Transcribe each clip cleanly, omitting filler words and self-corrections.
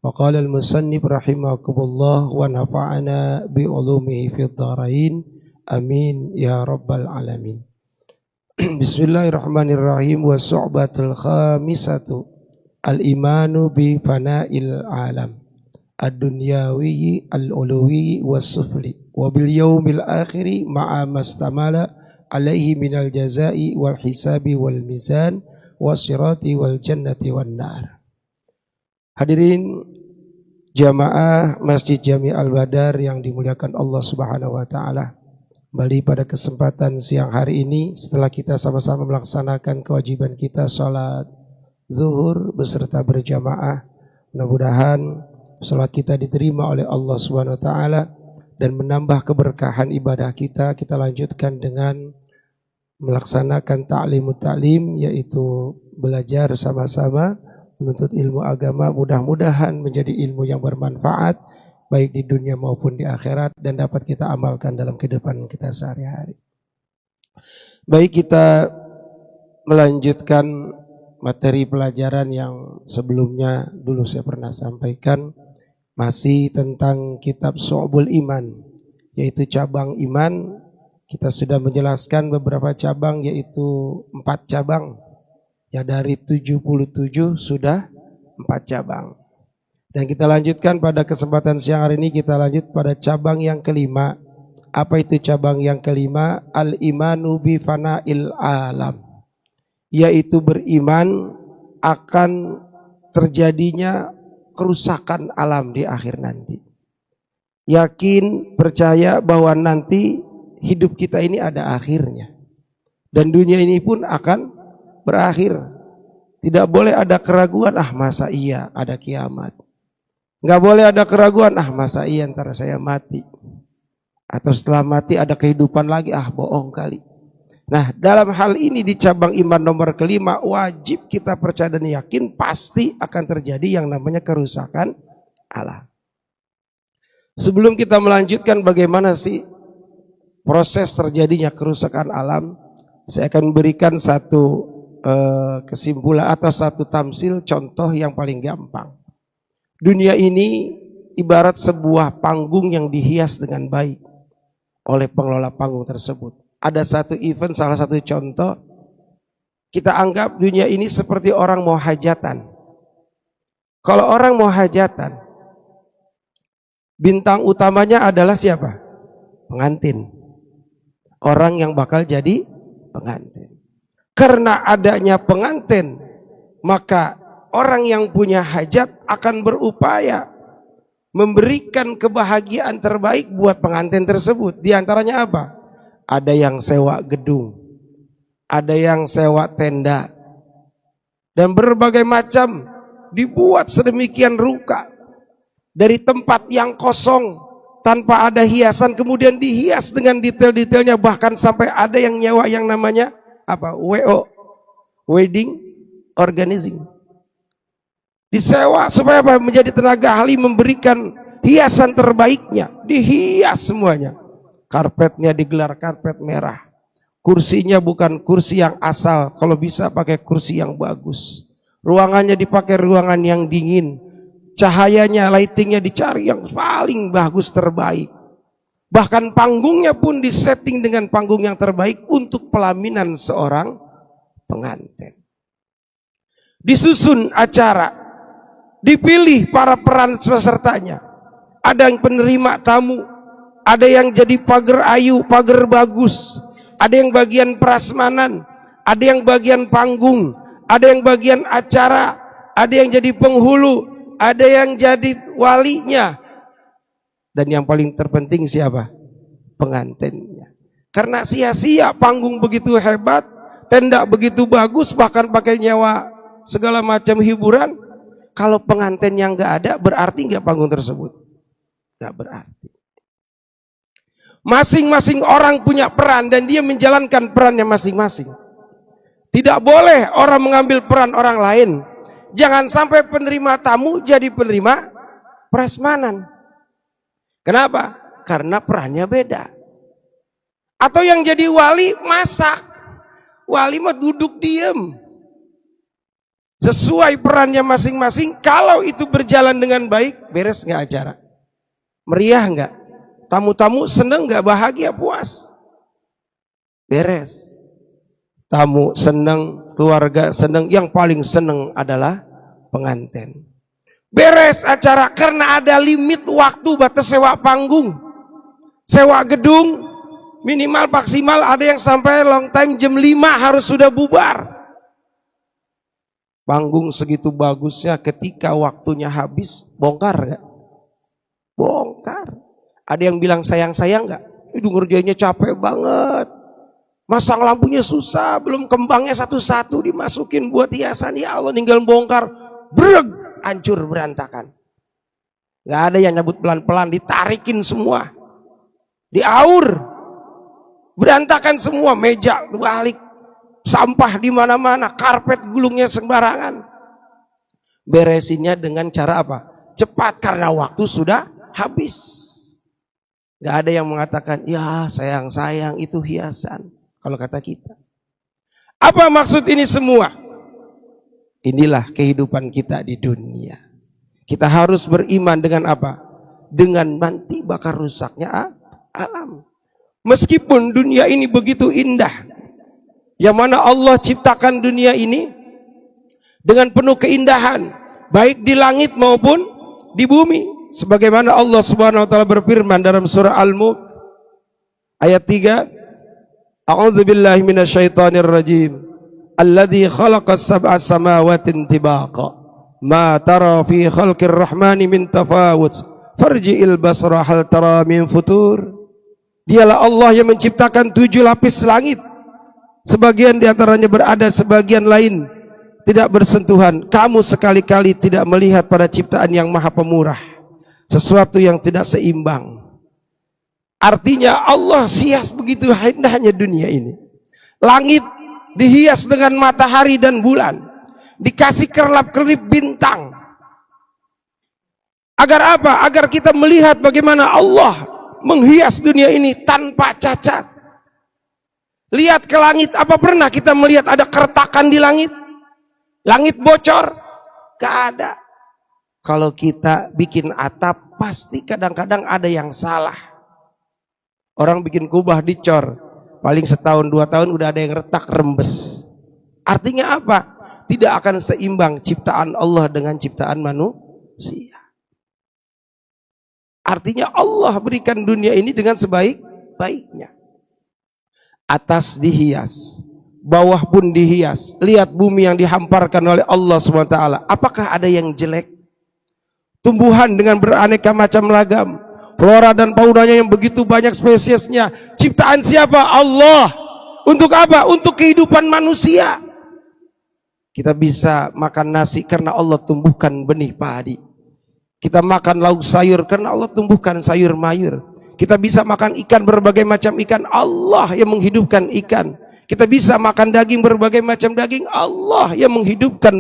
وقال المصنف رحمه الله ونفعنا بعلومه في الدارين آمين يا رب العالمين. Bismillahirrahmanirrahim. Wasyu'batul khamisatu al-imanu bi fana'il alam ad-dunyawi al-uluwi was-sufli wa bil yaumil akhiri ma'a mastamala alaihi minal jazai wal hisabi wal mizan wasirati wal jannati wan nar. Hadirin jamaah Masjid Jami Al-Badar yang dimuliakan Allah Subhanahu wa taala. Kembali pada kesempatan siang hari ini setelah kita sama-sama melaksanakan kewajiban kita salat zuhur beserta berjamaah, mudah-mudahan salat kita diterima oleh Allah Subhanahu wa taala dan menambah keberkahan ibadah kita. Kita lanjutkan dengan melaksanakan ta'limut ta'lim, yaitu belajar sama-sama menuntut ilmu agama. Mudah-mudahan menjadi ilmu yang bermanfaat baik di dunia maupun di akhirat dan dapat kita amalkan dalam kehidupan kita sehari-hari. Baik, kita melanjutkan materi pelajaran yang sebelumnya dulu saya pernah sampaikan, masih tentang kitab Syu'bul Iman, yaitu cabang iman. Kita sudah menjelaskan beberapa cabang, yaitu 4 cabang. Ya, dari 77 sudah 4 cabang. Dan kita lanjutkan pada kesempatan siang hari ini, kita lanjut pada cabang yang kelima. Apa itu cabang yang kelima? Al-imanu bi fana'il alam, yaitu beriman akan terjadinya kerusakan alam di akhir nanti. Yakin, percaya bahwa nanti hidup kita ini ada akhirnya. Dan dunia ini pun akan berakhir. Tidak boleh ada keraguan, masa iya ada kiamat. Nggak boleh ada keraguan, masa iya ntar saya mati. Atau setelah mati ada kehidupan lagi, bohong kali. Nah, dalam hal ini di cabang iman nomor kelima, wajib kita percaya dan yakin pasti akan terjadi yang namanya kerusakan alam. Sebelum kita melanjutkan bagaimana sih proses terjadinya kerusakan alam, saya akan berikan satu kesimpulan atau satu tamsil, contoh yang paling gampang. Dunia ini ibarat sebuah panggung yang dihias dengan baik oleh pengelola panggung tersebut. Ada satu event, salah satu contoh, kita anggap dunia ini seperti orang mau hajatan. Kalau orang mau hajatan, bintang utamanya adalah siapa? Pengantin. Orang yang bakal jadi pengantin. Karena adanya pengantin, maka orang yang punya hajat akan berupaya memberikan kebahagiaan terbaik buat pengantin tersebut. Di antaranya apa? Ada yang sewa gedung, ada yang sewa tenda, dan berbagai macam dibuat sedemikian rupa. Dari tempat yang kosong tanpa ada hiasan kemudian dihias dengan detail-detailnya, bahkan sampai ada yang nyewa yang namanya WO, wedding organizing. Disewa supaya menjadi tenaga ahli memberikan hiasan terbaiknya, dihias semuanya. Karpetnya digelar karpet merah. Kursinya bukan kursi yang asal, kalau bisa pakai kursi yang bagus. Ruangannya dipakai ruangan yang dingin. Cahayanya, lightingnya dicari yang paling bagus terbaik. Bahkan panggungnya pun disetting dengan panggung yang terbaik untuk pelaminan seorang pengantin. Disusun acara, dipilih para peran pesertanya. Ada yang penerima tamu, ada yang jadi pagar ayu, pagar bagus, ada yang bagian prasmanan, ada yang bagian panggung, ada yang bagian acara, ada yang jadi penghulu, ada yang jadi walinya. Dan yang paling terpenting siapa? Pengantinnya. Karena sia-sia panggung begitu hebat, tenda begitu bagus, bahkan pakai nyewa segala macam hiburan. Kalau pengantin yang gak ada, berarti gak panggung tersebut? Gak berarti. Masing-masing orang punya peran dan dia menjalankan perannya masing-masing. Tidak boleh orang mengambil peran orang lain. Jangan sampai penerima tamu jadi penerima prasmanan. Kenapa? Karena perannya beda. Atau yang jadi wali masak. Wali mah duduk diem. sesuai perannya masing-masing. Kalau itu berjalan dengan baik, beres nggak acara? Meriah nggak? Tamu-tamu seneng nggak? Bahagia, puas? Beres. Tamu seneng, keluarga seneng, yang paling seneng adalah pengantin. Beres acara karena ada limit waktu, batas sewa panggung, sewa gedung, minimal maksimal ada yang sampai long time jam 5 harus sudah bubar. Panggung segitu bagusnya, ketika waktunya habis, bongkar gak? Bongkar. Ada yang bilang sayang-sayang gak? Itu ngerjainnya capek banget, masang lampunya susah, belum kembangnya satu-satu dimasukin buat hiasan. Ya Allah, tinggal bongkar, breg, hancur berantakan. Gak ada yang nyabut pelan-pelan, ditarikin semua, diaur, berantakan semua, meja balik, sampah di mana-mana, karpet gulungnya sembarangan. Beresinnya dengan cara apa? Cepat, karena waktu sudah habis. Gak ada yang mengatakan, ya sayang-sayang itu hiasan. Kalau kata kita, apa maksud ini semua? Inilah kehidupan kita di dunia. Kita harus beriman dengan apa? Dengan nanti bakal rusaknya alam. Meskipun dunia ini begitu indah, yang mana Allah ciptakan dunia ini dengan penuh keindahan, baik di langit maupun di bumi. Sebagaimana Allah Subhanahu wa taala berfirman dalam surah Al-Mulk ayat 3, A'udzu billahi minasyaitonir rajim. Alladzi khalaqas sab'a samawatin tibaqa. Ma tara fi khalqir rahmani min tafawut. Farji'il basra hal tara min futur. Dialah Allah yang menciptakan 7 lapis langit. Sebagian di antaranya berada, sebagian lain tidak bersentuhan. Kamu sekali-kali tidak melihat pada ciptaan yang Maha Pemurah sesuatu yang tidak seimbang. Artinya Allah hias begitu indahnya dunia ini. Langit dihias dengan matahari dan bulan, dikasih kerlap-kerlip bintang. Agar apa? Agar kita melihat bagaimana Allah menghias dunia ini tanpa cacat. Lihat ke langit, apa pernah kita melihat ada keretakan di langit? Langit bocor? Gak ada. Kalau kita bikin atap, pasti kadang-kadang ada yang salah. Orang bikin kubah dicor, paling setahun 2 tahun udah ada yang retak, rembes. Artinya apa? Tidak akan seimbang ciptaan Allah dengan ciptaan manusia. Artinya Allah berikan dunia ini dengan sebaik-baiknya. Atas dihias, bawah pun dihias. Lihat bumi yang dihamparkan oleh Allah SWT. Apakah ada yang jelek? Tumbuhan dengan beraneka macam ragam, flora dan faunanya yang begitu banyak spesiesnya. Ciptaan siapa? Allah. Untuk apa? Untuk kehidupan manusia. Kita bisa makan nasi karena Allah tumbuhkan benih padi. Kita makan lauk sayur karena Allah tumbuhkan sayur mayur. Kita bisa makan ikan, berbagai macam ikan, Allah yang menghidupkan ikan. Kita bisa makan daging, berbagai macam daging, Allah yang menghidupkan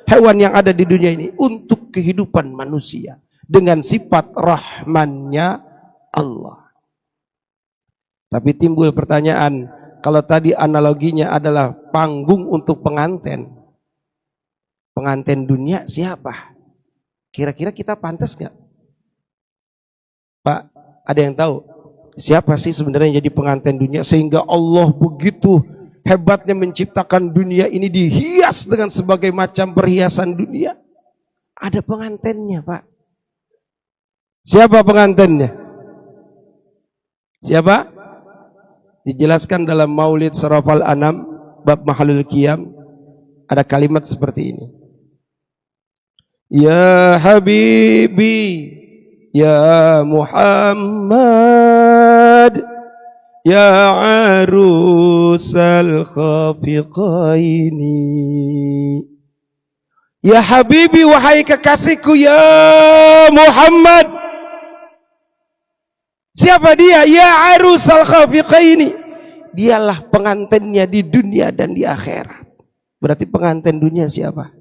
hewan yang ada di dunia ini untuk kehidupan manusia dengan sifat rahmannya Allah. Tapi timbul pertanyaan, kalau tadi analoginya adalah panggung untuk pengantin, pengantin dunia siapa? Kira-kira kita pantas gak? Pak, ada yang tahu siapa sih sebenarnya jadi pengantin dunia sehingga Allah begitu hebatnya menciptakan dunia ini dihias dengan sebagai macam perhiasan dunia? Ada pengantinnya, Pak. Siapa pengantinnya? Siapa? Dijelaskan dalam Maulid Surah Al-An'am bab Mahalul Qiyam, ada kalimat seperti ini. Ya Habibi, ya Muhammad, ya arusal khafiqaini. Ya Habibi, wahai kekasihku, ya Muhammad. Siapa dia? Ya arusal khafiqaini. Dialah pengantinnya di dunia dan di akhirat. Berarti pengantin dunia siapa?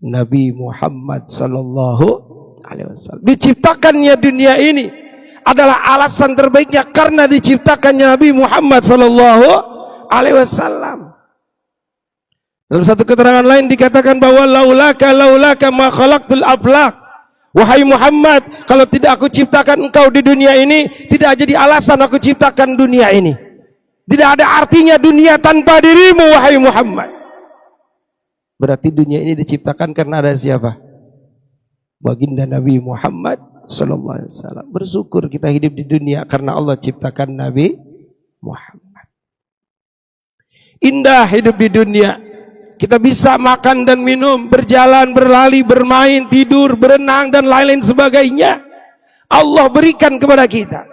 Nabi Muhammad sallallahu alaihi wasallam. Diciptakannya dunia ini adalah alasan terbaiknya karena diciptakannya Nabi Muhammad sallallahu alaihi wasallam. Dalam satu keterangan lain dikatakan bahwa laulaka ma khalaqtul aflaq. Wahai Muhammad, kalau tidak aku ciptakan engkau di dunia ini, tidak jadi alasan aku ciptakan dunia ini. Tidak ada artinya dunia tanpa dirimu, wahai Muhammad. Berarti dunia ini diciptakan karena ada siapa? Baginda Nabi Muhammad sallallahu alaihi wasallam. Bersyukur kita hidup di dunia karena Allah ciptakan Nabi Muhammad. Indah hidup di dunia. Kita bisa makan dan minum, berjalan, berlari, bermain, tidur, berenang dan lain-lain sebagainya. Allah berikan kepada kita.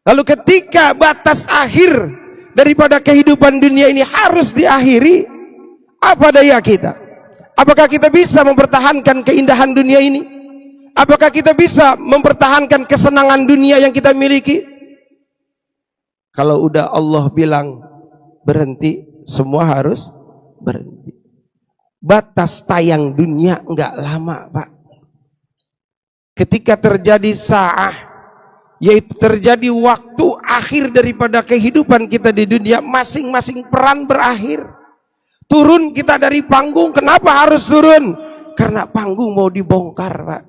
Lalu ketika batas akhir daripada kehidupan dunia ini harus diakhiri, apa daya kita? Apakah kita bisa mempertahankan keindahan dunia ini? Apakah kita bisa mempertahankan kesenangan dunia yang kita miliki? Kalau udah Allah bilang berhenti, semua harus berhenti. Batas tayang dunia enggak lama, Pak. Ketika terjadi sa'ah, yaitu terjadi waktu akhir daripada kehidupan kita di dunia, masing-masing peran berakhir. Turun kita dari panggung. Kenapa harus turun? Karena panggung mau dibongkar, Pak.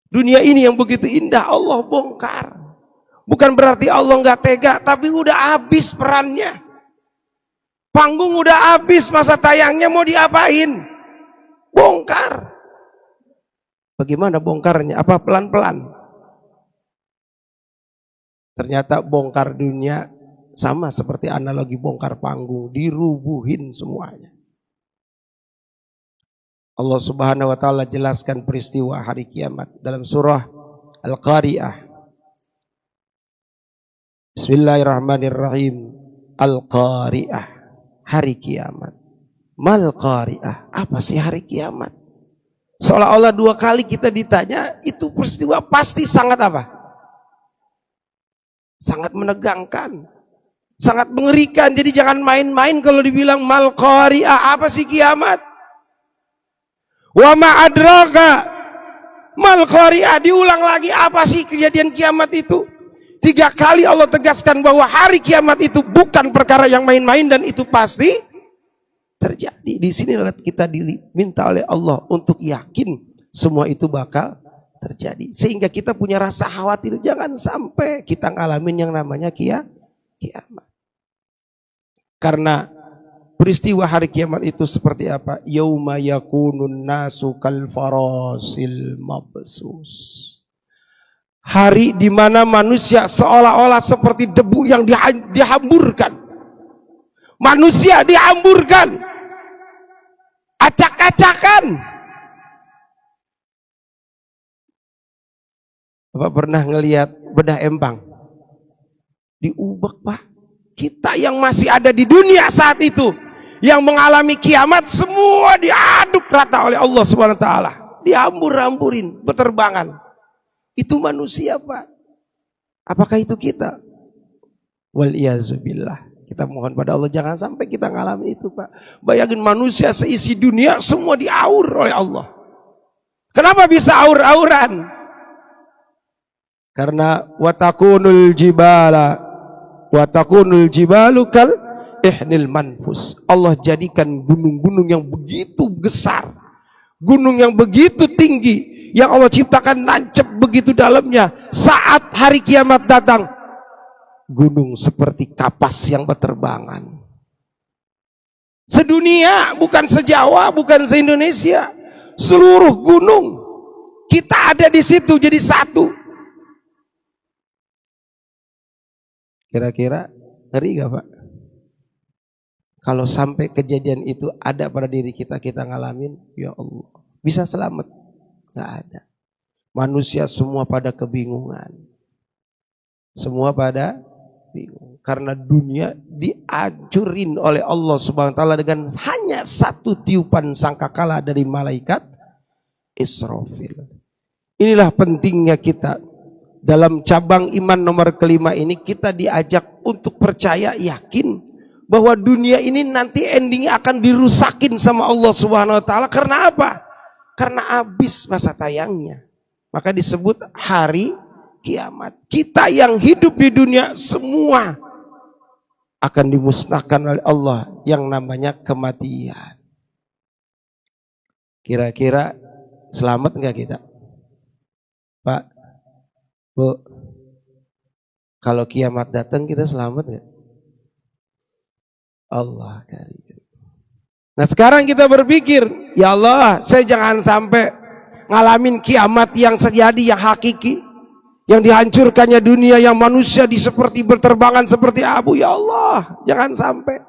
Dunia ini yang begitu indah Allah bongkar. Bukan berarti Allah enggak tega, tapi udah habis perannya. Panggung udah habis, masa tayangnya mau diapain? Bongkar. Bagaimana bongkarnya? Apa pelan-pelan? Ternyata bongkar dunia sama seperti analogi bongkar panggung, dirubuhin semuanya. Allah Subhanahu wa taala jelaskan peristiwa hari kiamat dalam surah Al-Qari'ah. Bismillahirrahmanirrahim. Al-Qari'ah. Hari kiamat. Mal qari'ah. Apa sih hari kiamat? Seolah-olah dua kali kita ditanya, itu peristiwa pasti sangat apa? Sangat menegangkan, sangat mengerikan. Jadi jangan main-main kalau dibilang mal qari'ah. Apa sih kiamat? Wa ma adraka mal qari'ah. Diulang lagi, apa sih kejadian kiamat itu? 3 kali Allah tegaskan bahwa hari kiamat itu bukan perkara yang main-main dan itu pasti terjadi. Di sini kita diminta oleh Allah untuk yakin semua itu bakal terjadi. Sehingga kita punya rasa khawatir jangan sampai kita ngalamin yang namanya kiamat. Karena peristiwa hari kiamat itu seperti apa? Yauma yakunun nasu kal farasil mabsus. Hari di mana manusia seolah-olah seperti debu yang dihamburkan. Manusia dihamburkan. Acak-acakan. Bapak pernah ngelihat bedah empang? Diubek, Pak. Kita yang masih ada di dunia saat itu, yang mengalami kiamat, semua diaduk rata oleh Allah Subhanahu wa taala. Dihambur-hamburin, berterbangan. Itu manusia, Pak. Apakah itu kita? Wal-iyazubillah. Kita mohon pada Allah jangan sampai kita ngalamin itu, Pak. Bayangin manusia seisi dunia semua diaur oleh Allah. Kenapa bisa aur-auran? Karena watakunul jibalu kal ihnil manfus. Allah jadikan gunung-gunung yang begitu besar, gunung yang begitu tinggi, yang Allah ciptakan nancep begitu dalamnya. Saat hari kiamat datang, gunung seperti kapas yang berterbangan. Sedunia, bukan se-Jawa, bukan se-Indonesia, seluruh gunung kita ada di situ jadi satu. Kira-kira ngeri gak, Pak? Kalau sampai kejadian itu ada pada diri kita, kita ngalamin, ya Allah, bisa selamat? Nggak ada. Manusia semua pada kebingungan. Semua pada bingung. Karena dunia dihancurin oleh Allah Subhanahu wa taala dengan hanya satu tiupan sangkakala dari malaikat Israfil. Inilah pentingnya kita. Dalam cabang iman nomor kelima ini kita diajak untuk percaya, yakin bahwa dunia ini nanti endingnya akan dirusakin sama Allah Subhanahu wa taala. Karena apa? Karena habis masa tayangnya. Maka disebut hari kiamat. Kita yang hidup di dunia semua akan dimusnahkan oleh Allah yang namanya kematian. Kira-kira selamat enggak kita? Pak, Bu, kalau kiamat datang kita selamat enggak? Allah karim. Nah sekarang kita berpikir, ya Allah, saya jangan sampai ngalamin kiamat yang terjadi, yang hakiki, yang dihancurkannya dunia, yang manusia seperti berterbangan seperti abu. Ya Allah, jangan sampai.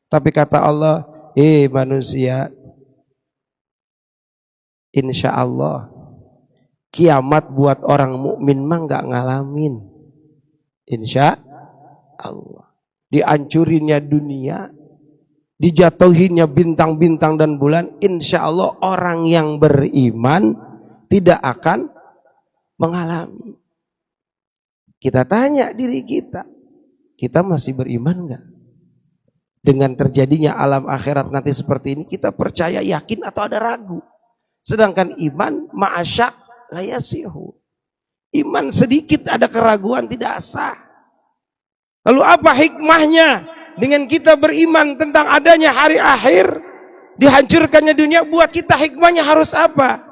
Tapi kata Allah, manusia, insya Allah kiamat buat orang mukmin mah nggak ngalamin. Insya Allah. Dihancurinnya dunia, dijatuhinnya bintang-bintang dan bulan, insya Allah orang yang beriman tidak akan mengalami. Kita tanya diri kita masih beriman nggak? Dengan terjadinya alam akhirat nanti seperti ini, kita percaya, yakin atau ada ragu? Sedangkan iman ma'asyak layasihu. Iman sedikit ada keraguan tidak sah. Lalu apa hikmahnya dengan kita beriman tentang adanya hari akhir, dihancurkannya dunia? Buat kita hikmahnya harus apa?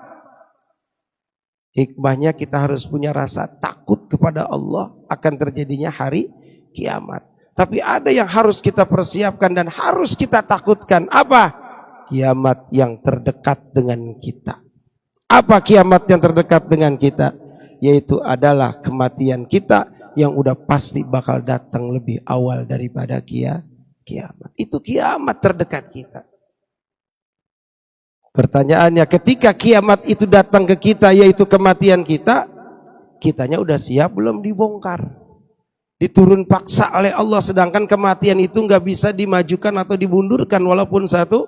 Hikmahnya kita harus punya rasa takut kepada Allah akan terjadinya hari kiamat. Tapi ada yang harus kita persiapkan dan harus kita takutkan. Apa? Kiamat yang terdekat dengan kita. Apa kiamat yang terdekat dengan kita? Yaitu adalah kematian kita yang udah pasti bakal datang lebih awal daripada kiamat. Itu kiamat terdekat kita. Pertanyaannya, ketika kiamat itu datang ke kita, yaitu kematian kita, kitanya udah siap belum dibongkar? Diturun paksa oleh Allah, sedangkan kematian itu nggak bisa dimajukan atau dimundurkan walaupun satu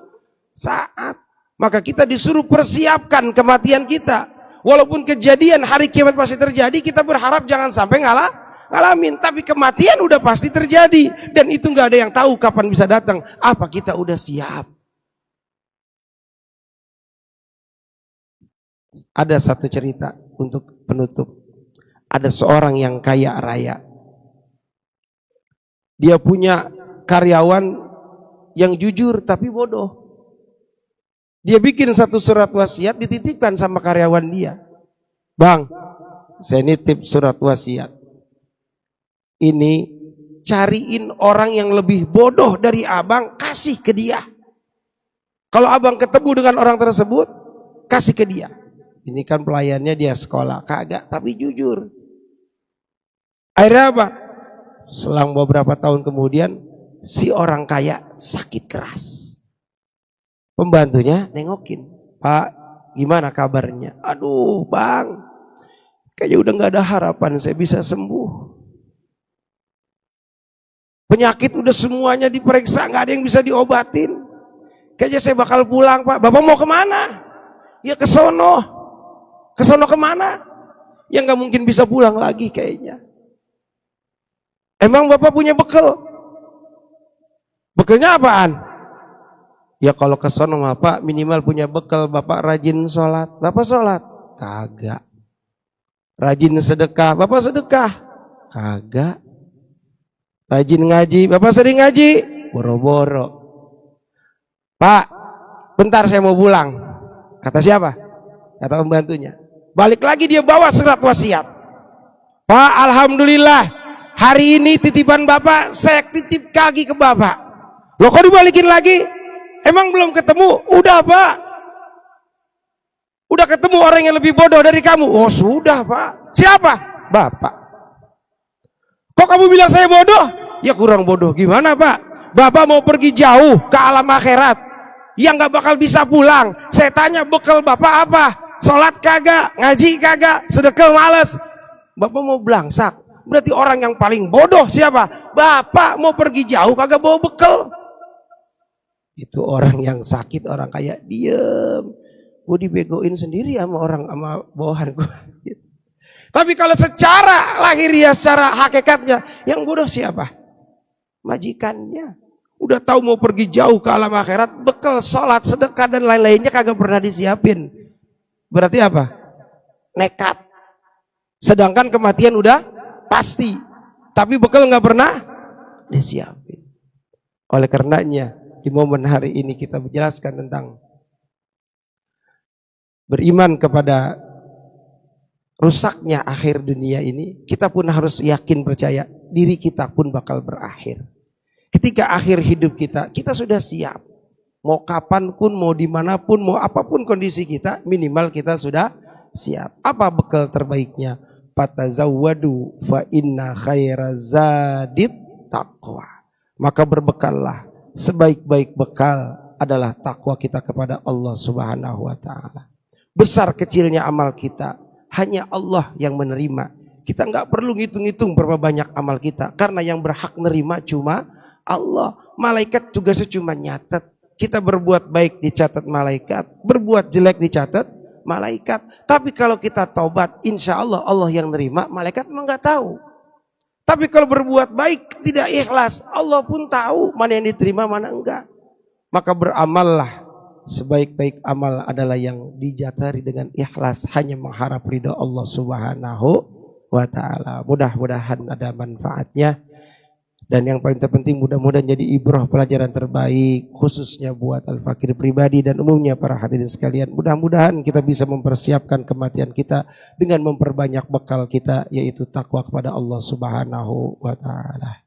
saat. Maka kita disuruh persiapkan kematian kita. Walaupun kejadian hari kiamat pasti terjadi, kita berharap jangan sampai ngalamin. Tapi kematian udah pasti terjadi, dan itu nggak ada yang tahu kapan bisa datang. Apa kita udah siap? Ada satu cerita untuk penutup. Ada seorang yang kaya raya. Dia punya karyawan yang jujur tapi bodoh. Dia bikin satu surat wasiat, dititipkan sama karyawan dia. Bang, saya nitip surat wasiat. Ini cariin orang yang lebih bodoh dari abang, kasih ke dia. Kalau abang ketemu dengan orang tersebut, kasih ke dia. Ini kan pelayannya dia sekolah, kagak, tapi jujur. Akhirnya apa? Selang beberapa tahun kemudian, si orang kaya sakit keras. Pembantunya nengokin, Pak, gimana kabarnya? Aduh bang, kayaknya udah gak ada harapan saya bisa sembuh. Penyakit udah semuanya diperiksa, gak ada yang bisa diobatin. Kayaknya saya bakal pulang Pak. Bapak mau kemana? Ya ke sono. Ke sono kemana? Ya gak mungkin bisa pulang lagi kayaknya. Emang Bapak punya bekal? Bekalnya apaan? Ya kalau ke sono Bapak minimal punya bekal, Bapak rajin sholat. Bapak sholat? Kagak. Rajin sedekah? Bapak sedekah? Kagak. Rajin ngaji? Bapak sering ngaji? Boro-boro. Pak, bentar saya mau pulang. Kata siapa? Kata pembantunya. Balik lagi dia bawa surat wasiat. Pak, alhamdulillah hari ini titipan Bapak saya titip lagi ke Bapak. Loh kok dibalikin lagi? Emang belum ketemu? Udah Pak. Udah ketemu orang yang lebih bodoh dari kamu? Oh sudah Pak. Siapa? Bapak. Kok kamu bilang saya bodoh? Ya kurang bodoh. Gimana Pak? Bapak mau pergi jauh ke alam akhirat yang gak bakal bisa pulang. Saya tanya bekal Bapak apa? Sholat kagak? Ngaji kagak? Sedekah males? Bapak mau belangsak. Berarti orang yang paling bodoh siapa? Bapak mau pergi jauh kagak bawa bekal. Itu orang yang sakit, orang kaya diem. Gue dibegoin sendiri sama orang, sama bawahan gue. Tapi kalau secara lahiriah, secara hakikatnya, yang bodoh siapa? Majikannya. Udah tahu mau pergi jauh ke alam akhirat, bekal sholat, sedekah dan lain-lainnya kagak pernah disiapin. Berarti apa? Nekat. Sedangkan kematian udah pasti, tapi bekal nggak pernah disiapin. Oleh karenanya di momen hari ini kita menjelaskan tentang beriman kepada rusaknya akhir dunia ini. Kita pun harus yakin percaya diri kita pun bakal berakhir. Ketika akhir hidup kita, kita sudah siap. Mau kapanpun, mau dimanapun, mau apapun kondisi kita, minimal kita sudah siap. Apa bekal terbaiknya? Fatazawwadu fa inna khairazadit taqwa. Maka berbekallah. Sebaik-baik bekal adalah takwa kita kepada Allah Subhanahu wa taala. Besar kecilnya amal kita hanya Allah yang menerima. Kita nggak perlu ngitung-ngitung berapa banyak amal kita, karena yang berhak nerima cuma Allah. Malaikat juga cuma nyatet. Kita berbuat baik dicatat malaikat, berbuat jelek dicatat malaikat. Tapi kalau kita taubat, insya Allah Allah yang nerima, malaikat memang nggak tahu. Tapi kalau berbuat baik tidak ikhlas, Allah pun tahu mana yang diterima mana enggak. Maka beramallah, sebaik-baik amal adalah yang dijatari dengan ikhlas, hanya mengharap ridha Allah Subhanahu wa taala. Mudah-mudahan ada manfaatnya. Dan yang paling terpenting, mudah-mudahan jadi ibrah, pelajaran terbaik khususnya buat al-fakir pribadi dan umumnya para hadirin sekalian. Mudah-mudahan kita bisa mempersiapkan kematian kita dengan memperbanyak bekal kita, yaitu takwa kepada Allah Subhanahu wa taala.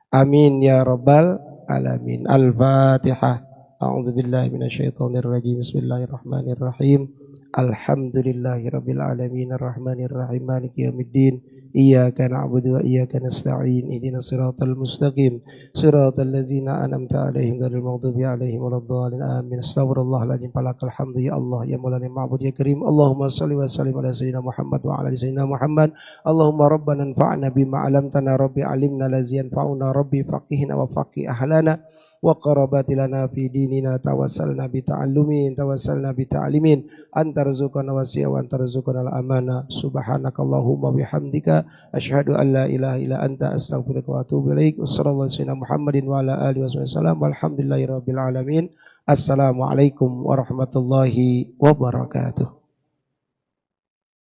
Amin ya rabbal alamin. Al-Fatihah. A'udzubillahi minasyaitonirrajim. Bismillahirrahmanirrahim. Alhamdulillahirabbil alamin arrahmanir rahim maliki yaumiddin. Iyyaka na'budu wa iyyaka nasta'in. Ihdinas siratal mustaqim. Siratal ladzina an'amta 'alaihim ghairil maghdubi 'alaihim waladdallin. Amin. Astaghfirullahaladzim. Falakal hamdu ya Allah ya Maulana ma'bud ya Karim. Allahumma shalli wa sallim ala sayyidina Muhammad wa ala ali sayyidina Muhammad. Allahumma rabbana anfa'na bima 'allamtana rabbi 'allimna allazi yanfa'una rabbi faqihna wa faqih ahlana wa qarabati lana fi dinina tawassalna bi ta'allumin tawassalna bi ta'limin antarzuqana wasi'a wa antarzuqana al-amana subhanakallahumma bihamdika asyhadu an la ilaha illa anta astaghfiruka wa atubu ilaik. Wassallallahu ala Muhammadin wa ala alihi wasallam walhamdulillahirabbil alamin. Assalamualaikum warahmatullahi wabarakatuh.